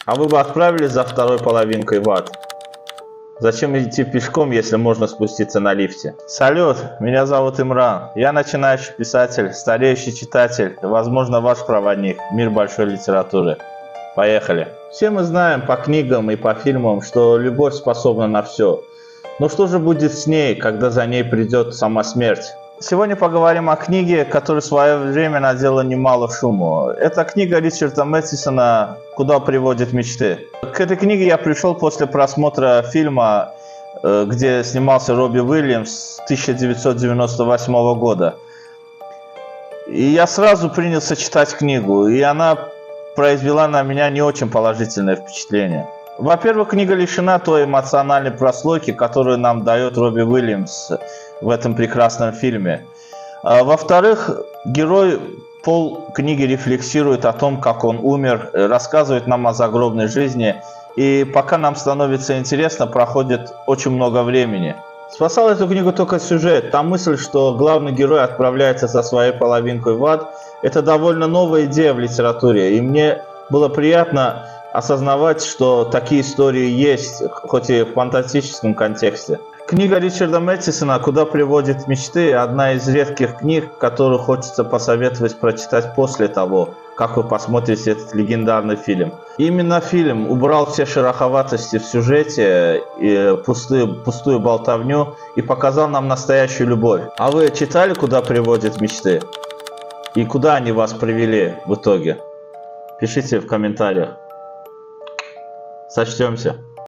А вы бы отправились за второй половинкой в ад? Зачем идти пешком, если можно спуститься на лифте? Салют, меня зовут Имран. Я начинающий писатель, стареющий читатель, возможно, ваш проводник в мир большой литературы. Поехали. Все мы знаем по книгам и по фильмам, что любовь способна на все. Но что же будет с ней, когда за ней придет сама смерть? Сегодня поговорим о книге, которая в свое время наделала немало шуму. Это книга Ричарда Мэттисона «Куда приводят мечты». К этой книге я пришел после просмотра фильма, где снимался Робби Уильямс 1998 года. И я сразу принялся читать книгу, и она произвела на меня не очень положительное впечатление. Во-первых, книга лишена той эмоциональной прослойки, которую нам дает Робби Уильямс в этом прекрасном фильме. Во-вторых, герой пол книги рефлексирует о том, как он умер, рассказывает нам о загробной жизни, и пока нам становится интересно, проходит очень много времени. Спасал эту книгу только сюжет. Та мысль, что главный герой отправляется со своей половинкой в ад, это довольно новая идея в литературе, и мне было приятно осознавать, что такие истории есть, хоть и в фантастическом контексте. Книга Ричарда Мэттисона «Куда приводят мечты» – одна из редких книг, которую хочется посоветовать прочитать после того, как вы посмотрите этот легендарный фильм. Именно фильм убрал все шероховатости в сюжете, и пустую болтовню и показал нам настоящую любовь. А вы читали «Куда приводят мечты»? И куда они вас привели в итоге? Пишите в комментариях. Сочтемся.